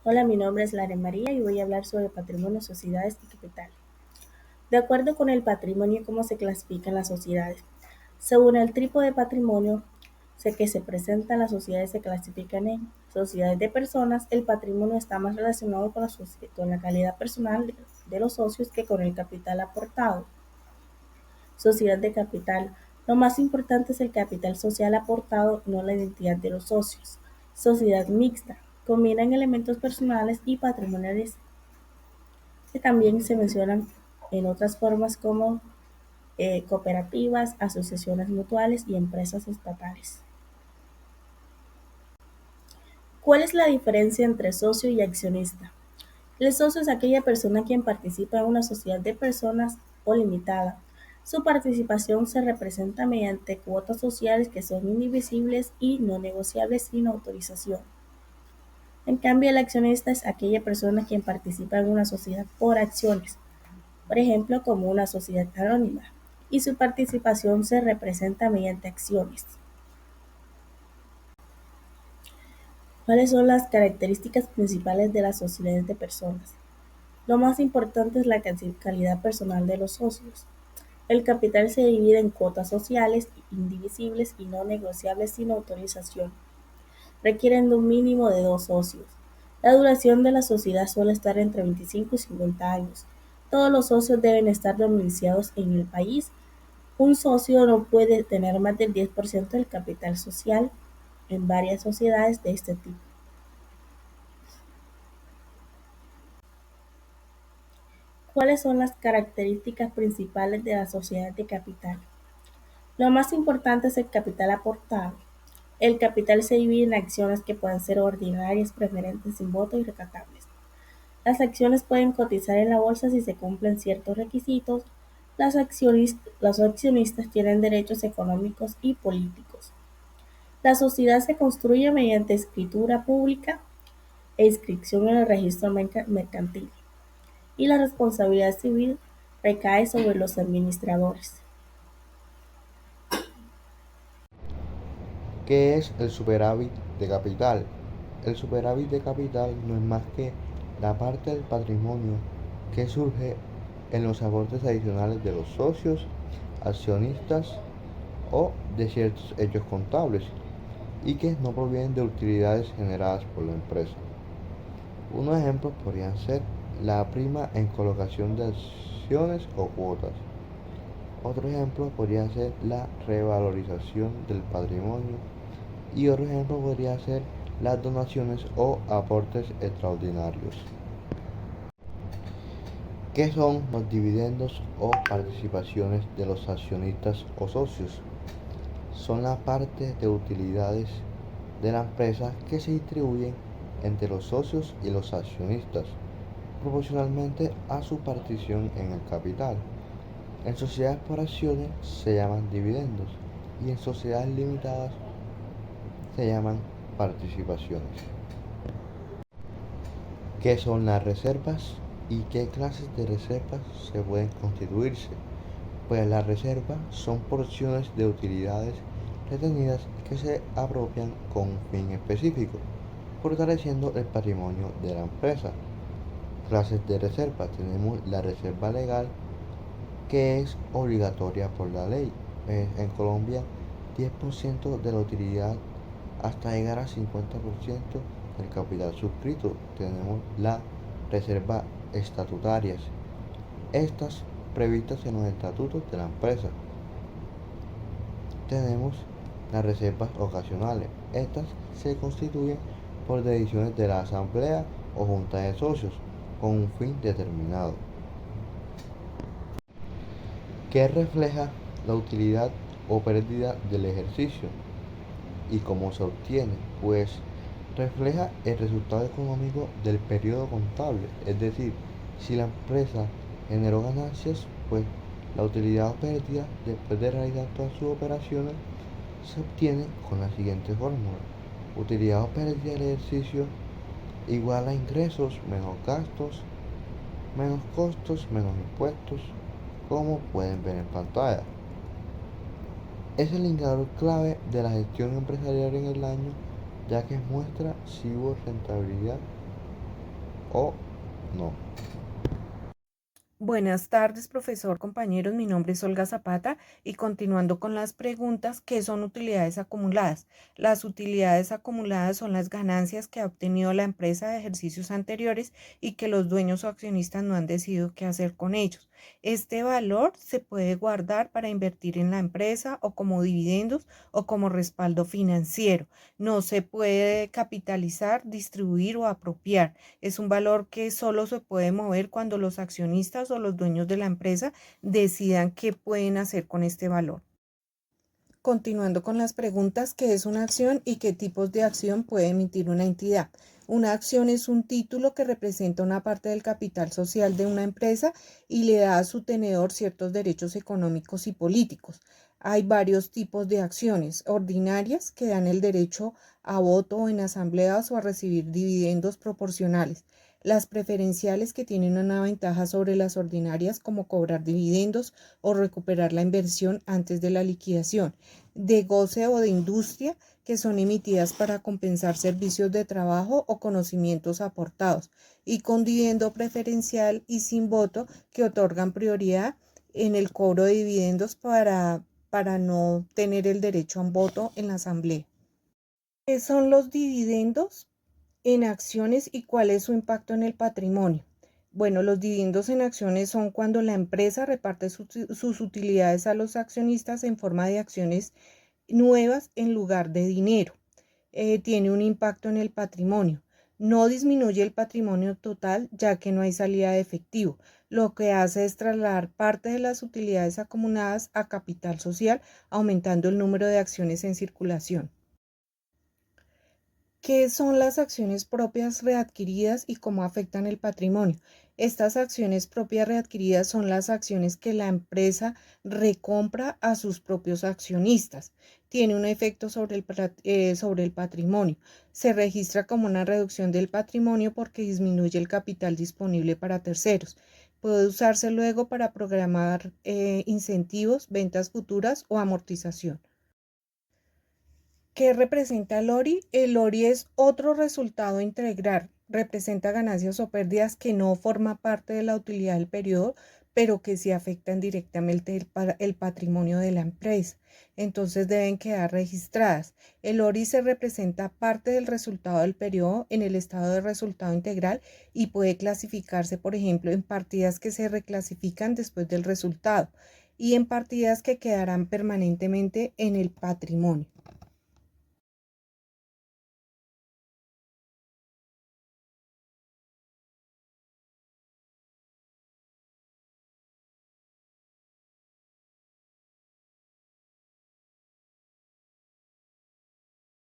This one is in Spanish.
Hola, mi nombre es Lara María y voy a hablar sobre patrimonio, sociedades y capital. De acuerdo con el patrimonio, ¿cómo se clasifican las sociedades? Según el tipo de patrimonio que se presenta en las sociedades, se clasifican en sociedades de personas. El patrimonio está más relacionado con la calidad personal de los socios que con el capital aportado. Sociedad de capital. Lo más importante es el capital social aportado, no la identidad de los socios. Sociedad mixta. Combinan elementos personales y patrimoniales que también se mencionan en otras formas como cooperativas, asociaciones mutuales y empresas estatales. ¿Cuál es la diferencia entre socio y accionista? El socio es aquella persona quien participa en una sociedad de personas o limitada. Su participación se representa mediante cuotas sociales que son indivisibles y no negociables sin autorización. En cambio, el accionista es aquella persona quien participa en una sociedad por acciones, por ejemplo, como una sociedad anónima, y su participación se representa mediante acciones. ¿Cuáles son las características principales de las sociedades de personas? Lo más importante es la calidad personal de los socios. El capital se divide en cuotas sociales, indivisibles y no negociables sin autorización. Requieren de un mínimo de 2 socios. La duración de la sociedad suele estar entre 25 y 50 años. Todos los socios deben estar domiciliados en el país. Un socio no puede tener más del 10% del capital social en varias sociedades de este tipo. ¿Cuáles son las características principales de la sociedad de capital? Lo más importante es el capital aportado. El capital se divide en acciones que pueden ser ordinarias, preferentes, sin voto y recautables. Las acciones pueden cotizar en la bolsa si se cumplen ciertos requisitos. Los accionistas tienen derechos económicos y políticos. La sociedad se construye mediante escritura pública e inscripción en el registro mercantil, y la responsabilidad civil recae sobre los administradores. ¿Qué es el superávit de capital? El superávit de capital no es más que la parte del patrimonio que surge en los aportes adicionales de los socios, accionistas o de ciertos hechos contables y que no provienen de utilidades generadas por la empresa. Unos ejemplos podrían ser la prima en colocación de acciones o cuotas. Otro ejemplo podría ser la revalorización del patrimonio y otro ejemplo podría ser las donaciones o aportes extraordinarios. ¿Qué son los dividendos o participaciones de los accionistas o socios? Son la parte de utilidades de la empresa que se distribuyen entre los socios y los accionistas, proporcionalmente a su partición en el capital. En sociedades por acciones se llaman dividendos y en sociedades limitadas se llaman participaciones. ¿Qué son las reservas y qué clases de reservas se pueden constituirse? Pues las reservas son porciones de utilidades retenidas que se apropian con un fin específico, fortaleciendo el patrimonio de la empresa. Clases de reserva. Tenemos la reserva legal, que es obligatoria por la ley. En Colombia, 10% de la utilidad hasta llegar a 50% del capital suscrito. Tenemos la reserva estatutarias, estas previstas en los estatutos de la empresa. Tenemos las reservas ocasionales, estas se constituyen por decisiones de la asamblea o junta de socios con un fin determinado. ¿Qué refleja la utilidad o pérdida del ejercicio y cómo se obtiene? Pues refleja el resultado económico del periodo contable, es decir, si la empresa generó ganancias, pues la utilidad o pérdida después de realizar todas sus operaciones se obtiene con la siguiente fórmula: utilidad o pérdida del ejercicio igual a ingresos menos gastos, menos costos, menos impuestos, como pueden ver en pantalla. Es el indicador clave de la gestión empresarial en el año, ya que muestra si hubo rentabilidad o no. Buenas tardes, profesor, compañeros. Mi nombre es Olga Zapata y continuando con las preguntas, ¿qué son utilidades acumuladas? Las utilidades acumuladas son las ganancias que ha obtenido la empresa de ejercicios anteriores y que los dueños o accionistas no han decidido qué hacer con ellos. Este valor se puede guardar para invertir en la empresa o como dividendos o como respaldo financiero. No se puede capitalizar, distribuir o apropiar. Es un valor que solo se puede mover cuando los accionistas o los dueños de la empresa decidan qué pueden hacer con este valor. Continuando con las preguntas, ¿qué es una acción y qué tipos de acción puede emitir una entidad? Una acción es un título que representa una parte del capital social de una empresa y le da a su tenedor ciertos derechos económicos y políticos. Hay varios tipos de acciones: ordinarias, que dan el derecho a voto en asambleas o a recibir dividendos proporcionales; las preferenciales, que tienen una ventaja sobre las ordinarias, como cobrar dividendos o recuperar la inversión antes de la liquidación; de goce o de industria, que son emitidas para compensar servicios de trabajo o conocimientos aportados; y con dividendo preferencial y sin voto, que otorgan prioridad en el cobro de dividendos para no tener el derecho a un voto en la asamblea. ¿Qué son los dividendos en acciones y cuál es su impacto en el patrimonio? Bueno, los dividendos en acciones son cuando la empresa reparte sus utilidades a los accionistas en forma de acciones nuevas en lugar de dinero. Tiene un impacto en el patrimonio. No disminuye el patrimonio total, ya que no hay salida de efectivo. Lo que hace es trasladar parte de las utilidades acumuladas a capital social, aumentando el número de acciones en circulación. ¿Qué son las acciones propias readquiridas y cómo afectan el patrimonio? Estas acciones propias readquiridas son las acciones que la empresa recompra a sus propios accionistas. Tiene un efecto sobre el patrimonio. Se registra como una reducción del patrimonio porque disminuye el capital disponible para terceros. Puede usarse luego para programar incentivos, ventas futuras o amortización. ¿Qué representa el ORI? El ORI es otro resultado integral. Representa ganancias o pérdidas que no forma parte de la utilidad del periodo, pero que sí afectan directamente el patrimonio de la empresa. Entonces deben quedar registradas. El ORI se representa parte del resultado del periodo en el estado de resultado integral y puede clasificarse, por ejemplo, en partidas que se reclasifican después del resultado y en partidas que quedarán permanentemente en el patrimonio.